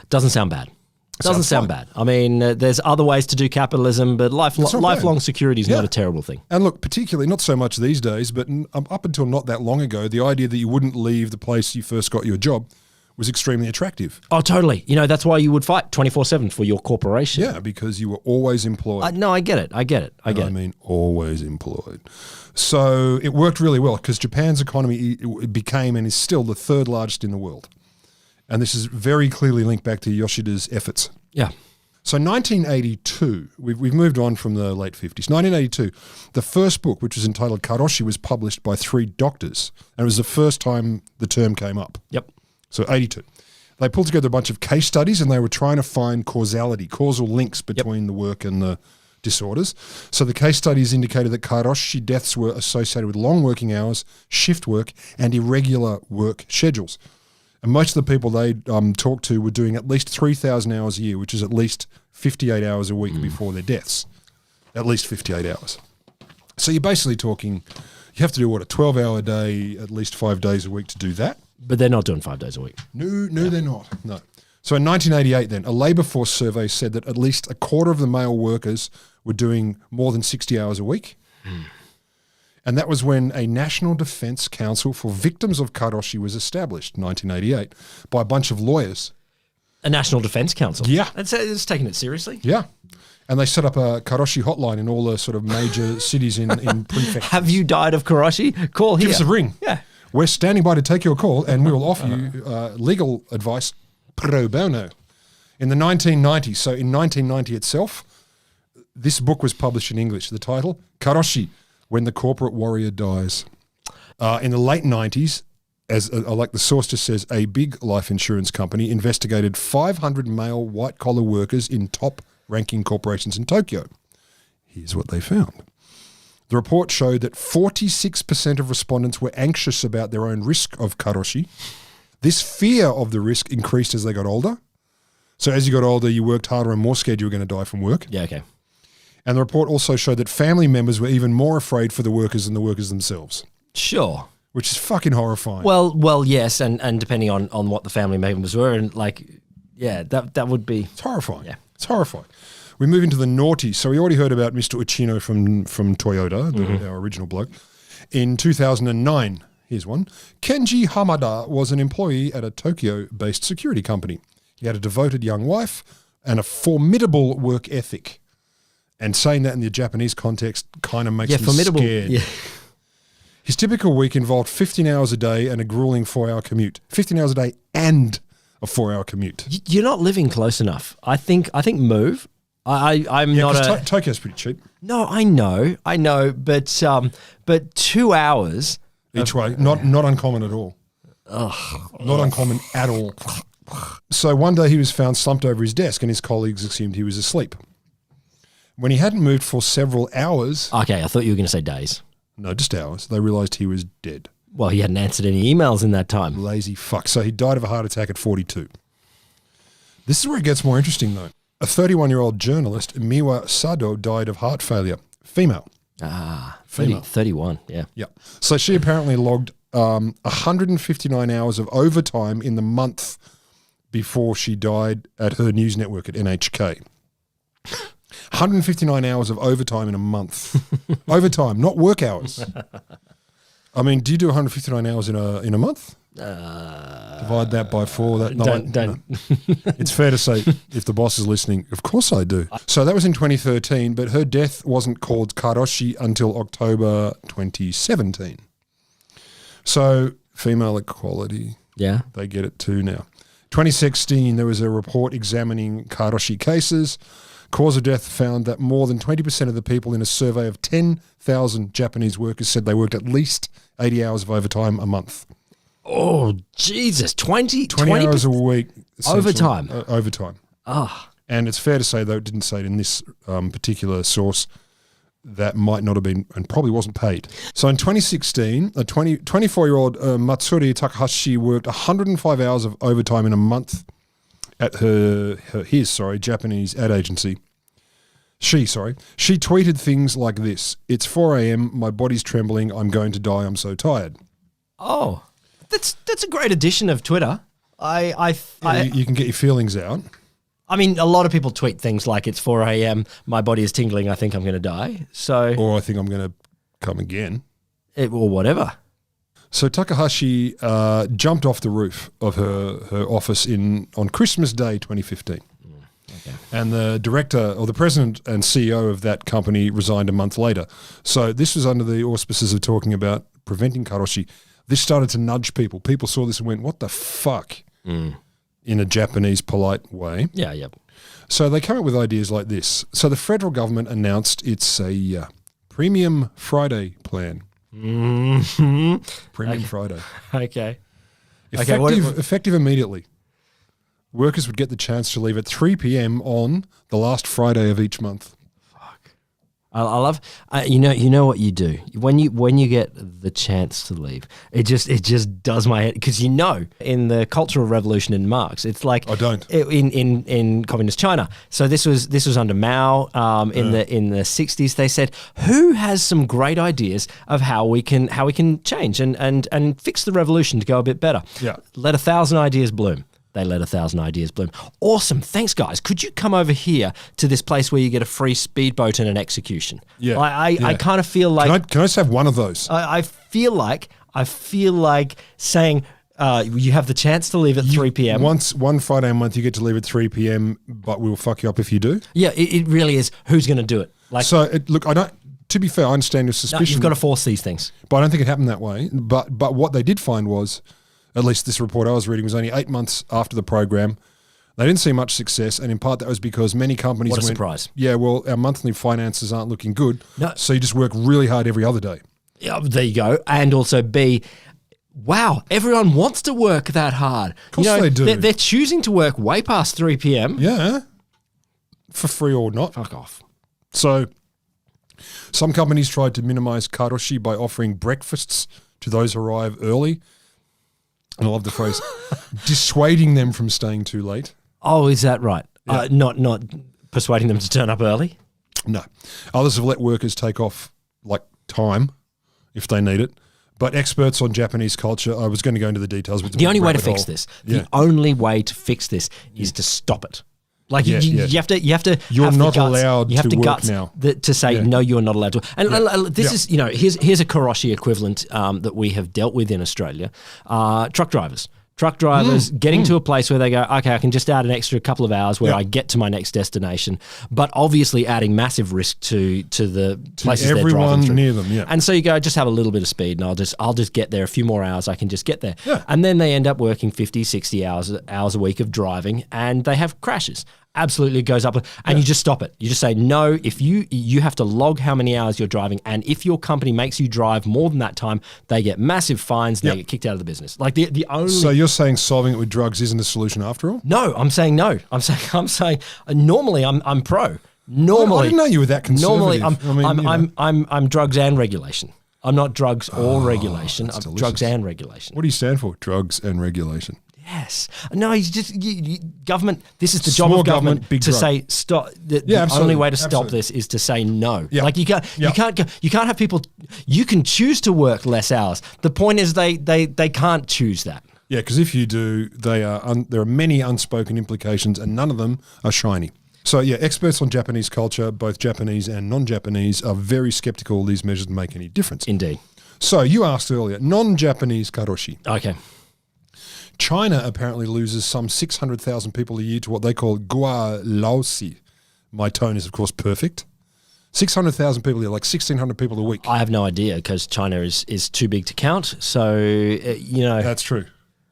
Doesn't sound bad. Doesn't sound bad. I mean, there's other ways to do capitalism, but lifelong security is not a terrible thing. And look, particularly, not so much these days, but up until not that long ago, the idea that you wouldn't leave the place you first got your job was extremely attractive. Oh, totally. That's why you would fight 24/7 for your corporation. Yeah, because you were always employed. No, I get it. I mean, always employed. So it worked really well because Japan's economy became and is still the third largest in the world. And this is very clearly linked back to Yoshida's efforts. Yeah. So 1982, we've moved on from the late 50s. 1982, the first book, which was entitled Karoshi, was published by 3 doctors. And it was the first time the term came up. Yep. So 82. They pulled together a bunch of case studies and they were trying to find causal links between the work and the disorders. So the case studies indicated that Karoshi deaths were associated with long working hours, shift work, and irregular work schedules. And most of the people they talked to were doing at least 3,000 hours a year, which is at least 58 hours a week before their deaths. At least 58 hours. So you're basically talking, you have to do, a 12-hour day, at least 5 days a week to do that. But they're not doing 5 days a week. No, they're not. No. So in 1988 then, a labour force survey said that at least a quarter of the male workers were doing more than 60 hours a week. And that was when a National Defence Council for Victims of Karoshi was established, 1988, by a bunch of lawyers. A National Defence Council? Yeah. It's taking it seriously. Yeah. And they set up a Karoshi hotline in all the sort of major cities in prefectures. Have you died of Karoshi? Call here. Give us a ring. Yeah. We're standing by to take your call, and we will offer you legal advice pro bono. In the 1990s, so in 1990 itself, this book was published in English. The title, Karoshi, When the Corporate Warrior Dies. In the late 90s, as like the source just says, a big life insurance company investigated 500 male white-collar workers in top-ranking corporations in Tokyo. Here's what they found. The report showed that 46% of respondents were anxious about their own risk of karoshi. This fear of the risk increased as they got older. So as you got older, you worked harder and more scared you were going to die from work. Yeah, okay. And the report also showed that family members were even more afraid for the workers than the workers themselves. Sure. Which is fucking horrifying. Well, yes, and depending on what the family members were, and like, yeah, that would be... It's horrifying. Yeah. It's horrifying. We move into the naughty. So we already heard about Mr. Uchino from Toyota, our original bloke. In 2009, here's one. Kenji Hamada was an employee at a Tokyo-based security company. He had a devoted young wife and a formidable work ethic. And saying that in the Japanese context kind of makes me formidable. scared. Yeah. His typical week involved 15 hours a day and a grueling 4-hour commute. 15 hours a day and a 4-hour commute. You're not living close enough. I think move. I'm not a... Tokyo's pretty cheap. No, I know, but 2 hours... Each way. Not uncommon at all. Ugh. Not uncommon at all. So one day he was found slumped over his desk and his colleagues assumed he was asleep. When he hadn't moved for several hours... Okay, I thought you were going to say days. No, just hours. They realised he was dead. Well, he hadn't answered any emails in that time. Lazy fuck. So he died of a heart attack at 42. This is where it gets more interesting, though. A 31-year-old journalist, Miwa Sado, died of heart failure. Female. 31, yeah. Yeah. So she apparently logged 159 hours of overtime in the month before she died at her news network at NHK. 159 hours of overtime in a month. Overtime, not work hours. I mean, do you do 159 hours in a month? Divide that by 4. Don't. No. It's fair to say, if the boss is listening, of course I do. So that was in 2013, but her death wasn't called Karoshi until October 2017. So female equality. Yeah. They get it too now. 2016, there was a report examining Karoshi cases. Cause of death found that more than 20% of the people in a survey of 10,000 Japanese workers said they worked at least 80 hours of overtime a month. Oh, Jesus. 20 hours a week. Overtime. Overtime. And it's fair to say, though it didn't say it in this particular source, that might not have been and probably wasn't paid. So in 2016, a 24-year-old Matsuri Takahashi worked 105 hours of overtime in a month at his Japanese ad agency. She tweeted things like this: "It's 4 a.m. My body's trembling. I'm going to die. I'm so tired." Oh, that's a great addition of Twitter. You can get your feelings out. I mean, a lot of people tweet things like, "It's 4 a.m. My body is tingling. I think I'm going to die." So, or I think I'm going to come again, or whatever. So Takahashi jumped off the roof of her office on Christmas Day 2015. Okay. And the director or the president and CEO of that company resigned a month later. So this was under the auspices of talking about preventing karoshi. This started to nudge people. People saw this and went, what the fuck? In a Japanese polite way. Yeah, yeah. So they came up with ideas like this. So the federal government announced it's a Premium Friday plan. Mm-hmm. Premium Friday. Okay. Effective immediately. Workers would get the chance to leave at 3 p.m. on the last Friday of each month. Fuck. I love. You know what you do when you get the chance to leave. It just does my head, because in the Cultural Revolution in Marx, it's like I don't in communist China. So this was under Mao in the 60s. They said, who has some great ideas of how we can change and fix the revolution to go a bit better? Yeah. Let 1,000 ideas bloom. they let 1,000 ideas bloom. Awesome. Thanks, guys. Could you come over here to this place where you get a free speedboat and an execution? Yeah. I kind of feel like... Can I just have one of those? I feel like saying... you have the chance to leave at 3 p.m. One Friday a month, you get to leave at 3 p.m., but we'll fuck you up if you do. Yeah, it really is. Who's going to do it? Like, Look, I don't. To be fair, I understand your suspicion. No, you've got to force these things. But I don't think it happened that way. But what they did find was, at least this report I was reading was only 8 months after the program, they didn't see much success, and in part that was because many companies What a surprise. Yeah, well, our monthly finances aren't looking good, No. so you just work really hard every other day. Yeah, there you go. And also B, wow, everyone wants to work that hard. Of course they do. They're choosing to work way past 3 p.m. Yeah, for free or not. Fuck off. So some companies tried to minimize karoshi by offering breakfasts to those who arrive early. And I love the phrase, dissuading them from staying too late. Oh, is that right? Yeah. Not persuading them to turn up early? No. Others have let workers take off like time if they need it. But experts on Japanese culture, I was going to go into the details. But The only way to fix this is to stop it. Like you have to. You're have not the guts, allowed you have to the work guts now. To say no, you're not allowed to. And this is here's a Karoshi equivalent that we have dealt with in Australia. Truck drivers. Getting to a place where they go, okay, I can just add an extra couple of hours where I get to my next destination, but obviously adding massive risk to the places they're driving through. Near them. Yeah. And so you go, just have a little bit of speed and I'll just get there a few more hours. I can just get there. Yeah. And then they end up working 50, 60 hours a week of driving and they have crashes. Absolutely, it goes up, and you just stop it. You just say no. If you have to log how many hours you're driving, and if your company makes you drive more than that time, they get massive fines. And they get kicked out of the business. Like the only. So you're saying solving it with drugs isn't a solution after all? No, I'm saying no. I'm saying normally I'm pro. Normally, I didn't know you were that conservative. Normally, I'm drugs and regulation. I'm not drugs or regulation. I'm delicious. drugs and regulation. What do you stand for? Drugs and regulation. Yes. No, he's just government. This is the job Small of government big to drug. say stop. The only way to stop this is to say no. Yeah. Like you can't have people. You can choose to work less hours. The point is they can't choose that. Yeah, because if you do, there are many unspoken implications, and none of them are shiny. So yeah, experts on Japanese culture, both Japanese and non-Japanese, are very skeptical these measures make any difference. Indeed. So you asked earlier, non-Japanese karoshi. Okay. China apparently loses some 600,000 people a year to what they call gua laosi. My tone is, of course, perfect. 600,000 people a year, like 1,600 people a week. I have no idea because China is too big to count. So, That's true.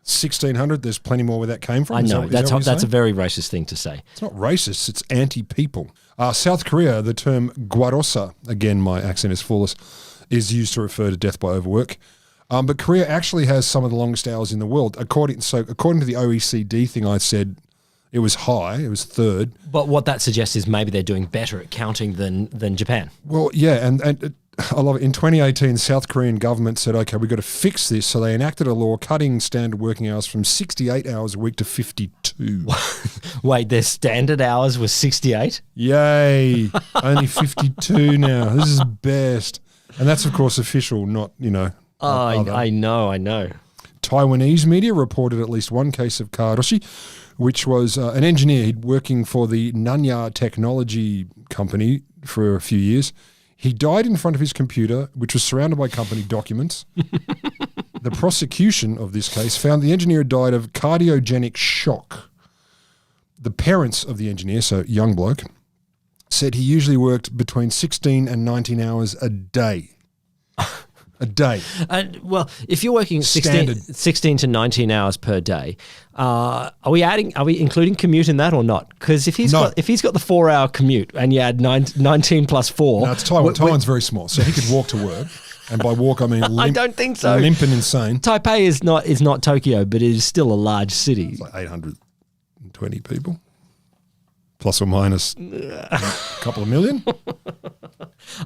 1,600, there's plenty more where that came from. I know. Is that That's a very racist thing to say. It's not racist, it's anti-people. South Korea, the term gwarosa, again, my accent is flawless, is used to refer to death by overwork. But Korea actually has some of the longest hours in the world. According to the OECD thing I said, it was high. It was third. But what that suggests is maybe they're doing better at counting than Japan. Well, yeah, and I love it. In 2018, the South Korean government said, okay, we've got to fix this. So they enacted a law cutting standard working hours from 68 hours a week to 52. Wait, their standard hours was 68? Yay. Only 52 now. This is best. And that's, of course, official, not, I know. Taiwanese media reported at least one case of karoshi, which was an engineer working for the Nanya technology company for a few years. He died in front of his computer, which was surrounded by company documents. The prosecution of this case found the engineer had died of cardiogenic shock. The parents of the engineer, so young bloke, said he usually worked between 16 and 19 hours a day. A day. Well, if you're working 16 to 19 hours per day, are we including commute in that or not? Because if he's got the 4-hour commute and you add 19 plus 4, no, it's Taiwan. Taiwan's very small, so he could walk to work. And by walk, I mean limp. I don't think so. Limp and insane. Taipei is not Tokyo, but it is still a large city. It's like 820 people, plus or minus a couple of million.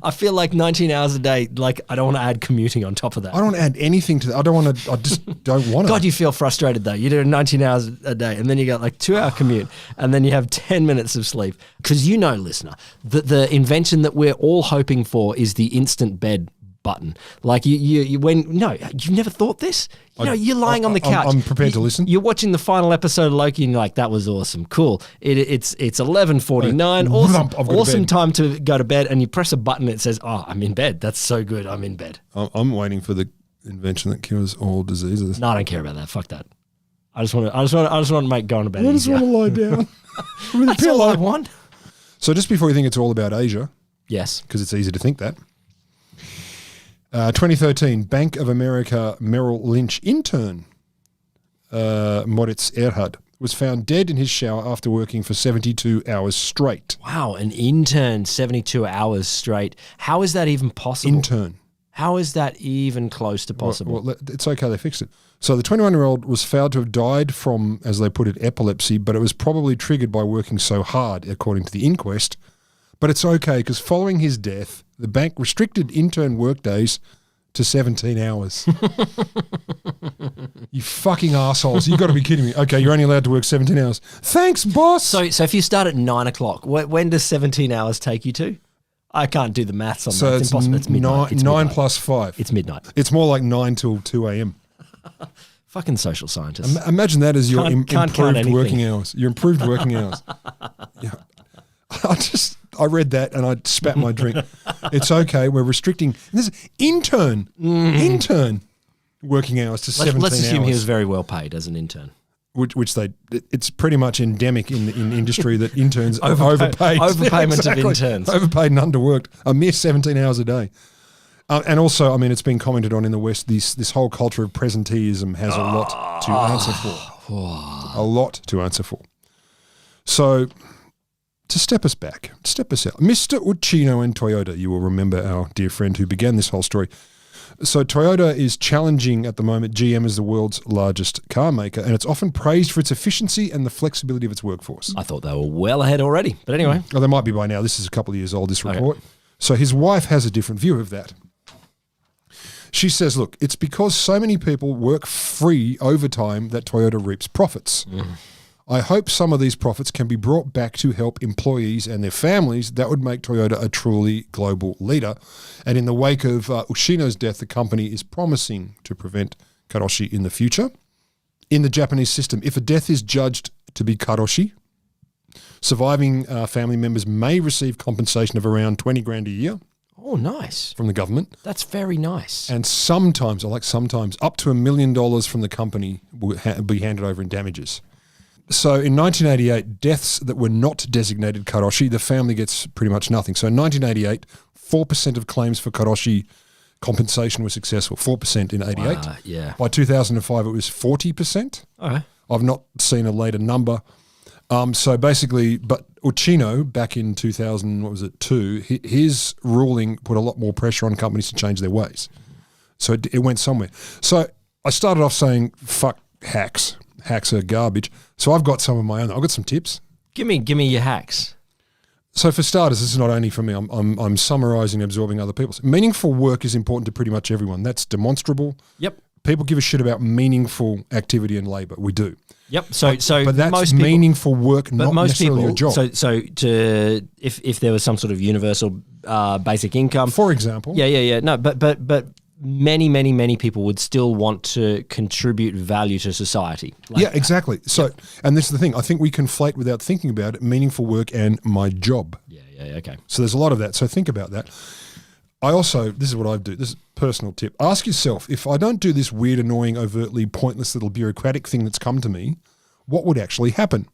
I feel like 19 hours a day, like I don't want to add commuting on top of that. I don't add anything to that. I just don't want to. God, you feel frustrated though. You do 19 hours a day and then you got like 2-hour commute and then you have 10 minutes of sleep. Because listener, that the invention that we're all hoping for is the instant bed button. Like you've never thought this? You're lying on the couch. I'm prepared to listen. You're watching the final episode of Loki and you're like, that was awesome. Cool. It's 11:49. Awesome time to go to bed. And you press a button. It says, oh, I'm in bed. That's so good. I'm in bed. I'm waiting for the invention that cures all diseases. No, I don't care about that. Fuck that. I just want to make going to bed easier. I just want to lie down with a That's pillow. all I want. So just before you think it's all about Asia, Yes. because it's easy to think that, 2013, Bank of America Merrill Lynch intern Moritz Erhard was found dead in his shower after working for 72 hours straight. Wow, an intern 72 hours straight. How is that even possible? Intern. How is that even close to possible? Well, it's okay, they fixed it. So the 21-year-old was found to have died from, as they put it, epilepsy, but it was probably triggered by working so hard, according to the inquest. But it's okay, because following his death, the bank restricted intern work days to 17 hours. You fucking assholes. You've got to be kidding me. Okay, you're only allowed to work 17 hours. Thanks, boss. So if you start at 9 o'clock, when does 17 hours take you to? I can't do the maths on that. It's impossible. It's midnight. It's 9 midnight. plus 5. It's midnight. It's more like 9 till 2 a.m. Fucking social scientists. Imagine that as your Can't count improved anything. working hours. Your improved working hours. Yeah. I read that and I spat my drink. It's okay. We're restricting this intern working hours to 17 hours. Let's assume he was very well paid as an intern. Which it's pretty much endemic in industry that interns are overpaid. Overpayment Exactly. of interns. Overpaid and underworked. A mere 17 hours a day. And also, I mean, it's been commented on in the West, this whole culture of presenteeism has a lot to answer for. A lot to answer for. So, to step us out, Mr. Uchino and Toyota, you will remember our dear friend who began this whole story. So Toyota is challenging at the moment GM as the world's largest car maker, and it's often praised for its efficiency and the flexibility of its workforce. I thought they were well ahead already. But anyway. Well, they might be by now. This is a couple of years old, this report. Okay. So his wife has a different view of that. She says, look, it's because so many people work free overtime that Toyota reaps profits. I hope some of these profits can be brought back to help employees and their families. That would make Toyota a truly global leader. And in the wake of Ushino's death, the company is promising to prevent Karoshi in the future. In the Japanese system, if a death is judged to be Karoshi, surviving family members may receive compensation of around 20 grand a year. Oh, nice. From the government. That's very nice. And sometimes, up to $1 million from the company will be handed over in damages. So in 1988, deaths that were not designated Karoshi, the family gets pretty much nothing. So in 1988, 4% of claims for Karoshi compensation were successful. 4% in 88. Yeah. By 2005, it was 40%. Okay. I've not seen a later number. So basically, but Uchino back in 2002, his ruling put a lot more pressure on companies to change their ways. So it went somewhere. So I started off saying, fuck hacks. Hacks are garbage. So I've got some of my own. I've got some tips. Give me your hacks. So for starters, this is not only for me. I'm summarising and absorbing other people's. Meaningful work is important to pretty much everyone. That's demonstrable. Yep. People give a shit about meaningful activity and labour. We do. Yep. So but that's most meaningful work, not most necessarily people, a job. So if there was some sort of universal basic income, for example. Yeah. No, but many people would still want to contribute value to society. Yeah, exactly. So, and this is the thing. I think we conflate without thinking about it, meaningful work and my job. Yeah, okay. So there's a lot of that. So think about that. This is what I do. This is a personal tip. Ask yourself, if I don't do this weird, annoying, overtly pointless little bureaucratic thing that's come to me, what would actually happen?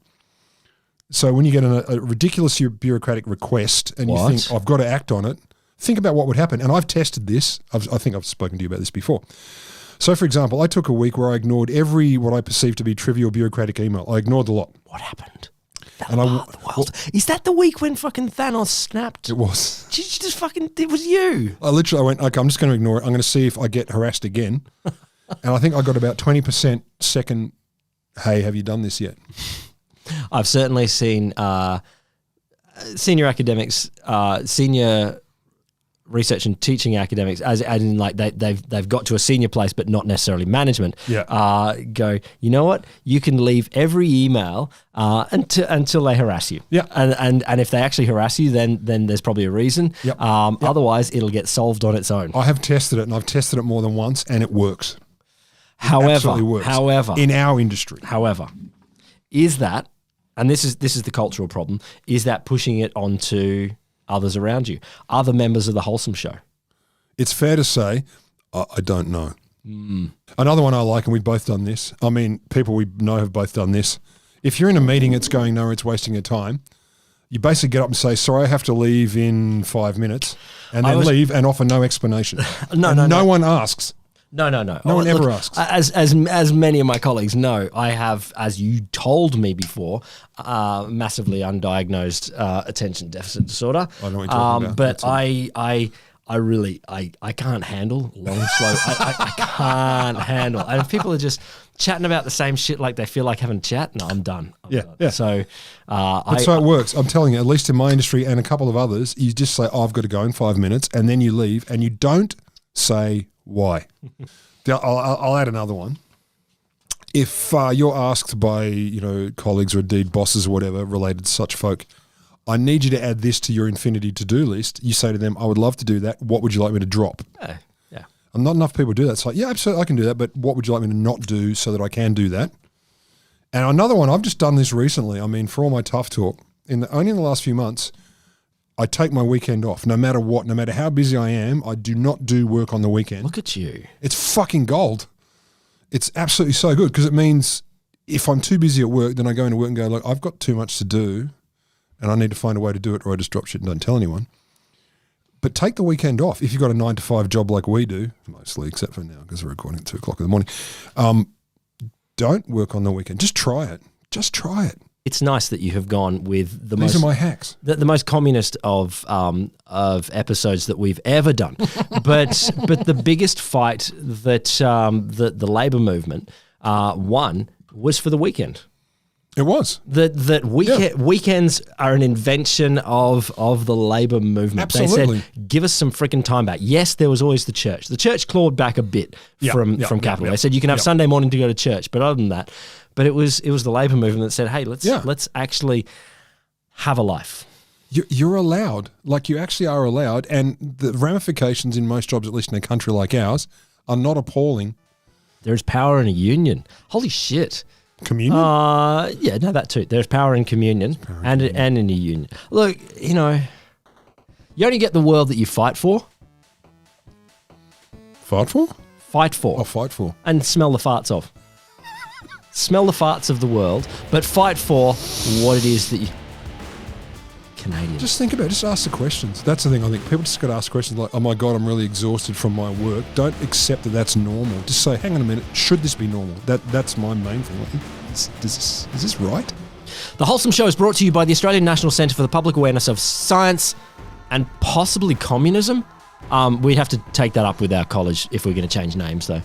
So when you get a ridiculous bureaucratic request and you think, I've got to act on it, think about what would happen. And I've tested this. I think I've spoken to you about this before. So, for example, I took a week where I ignored every what I perceived to be trivial bureaucratic email. I ignored the lot. What happened? Is that the week when fucking Thanos snapped? It was. Did you just fucking... It was you. I went, okay, I'm just going to ignore it. I'm going to see if I get harassed again. And I think I got about 20% second, hey, have you done this yet? I've certainly seen senior academics, senior research and teaching academics, as in like they've got to a senior place, but not necessarily management. Go, you know what? You can leave every email until they harass you. Yeah. And if they actually harass you, then there's probably a reason. Yep. Otherwise, it'll get solved on its own. I have tested it, and I've tested it more than once, and it works. However, in our industry. However, is that, and this is the cultural problem, is that pushing it onto others around you, other members of the Wholesome Show? It's fair to say, I don't know. Another one I like, and we've both done this. I mean, people we know have both done this. If you're in a meeting, it's going nowhere, it's wasting your time. You basically get up and say, sorry, I have to leave in 5 minutes, and then leave and offer no explanation. No one asks. No. No one ever asks. As many of my colleagues know, I have, as you told me before, massively undiagnosed attention deficit disorder. I know what you're talking about. But I really can't handle long, slow. I can't handle. And if people are just chatting about the same shit like they feel like having a chat, no, I'm done. I'm done. Yeah. So that's how it works. I'm telling you, at least in my industry and a couple of others, you just say, I've got to go in 5 minutes, and then you leave, and you don't say why. I'll add another one. If you're asked by colleagues or indeed bosses or whatever related to such folk, I need you to add this to your infinity to-do list. You say to them, I would love to do that. What would you like me to drop? Yeah. And not enough people do that. It's like, yeah, absolutely, I can do that, but what would you like me to not do so that I can do that? And another one, I've just done this recently. I mean, for all my tough talk, only in the last few months, I take my weekend off, no matter what, no matter how busy I am. I do not do work on the weekend. Look at you. It's fucking gold. It's absolutely so good, because it means if I'm too busy at work, then I go into work and go, look, I've got too much to do and I need to find a way to do it, or I just drop shit and don't tell anyone. But take the weekend off. If you've got a 9 to 5 job like we do, mostly, except for now because we're recording at 2 o'clock in the morning, don't work on the weekend. Just try it. Just try it. It's nice that you have gone with These are my hacks. The most communist of episodes that we've ever done. but the biggest fight that the labour movement won was for the weekend. It was. Weekends are an invention of the labour movement. Absolutely. They said, give us some freaking time back. Yes, there was always the church. The church clawed back a bit from capital. They said you can have Sunday morning to go to church, but other than that, but it was the labour movement that said, hey, let's actually have a life. You're allowed. Like, you actually are allowed, and the ramifications in most jobs, at least in a country like ours, are not appalling. There's power in a union. Holy shit. Communion? Yeah, no, that too. There's power in communion and in a union. Look, you only get the world that you fight for. Fight for? Fight for. Oh, fight for. And smell the farts of. Smell the farts of the world, but fight for what it is that you... Canadian. Just think about it. Just ask the questions. That's the thing. I think people just got to ask questions like, oh my God, I'm really exhausted from my work. Don't accept that that's normal. Just say, hang on a minute, should this be normal? That's my main thing. Like, is this right? The Wholesome Show is brought to you by the Australian National Centre for the Public Awareness of Science and possibly Communism. We'd have to take that up with our college if we're going to change names, though.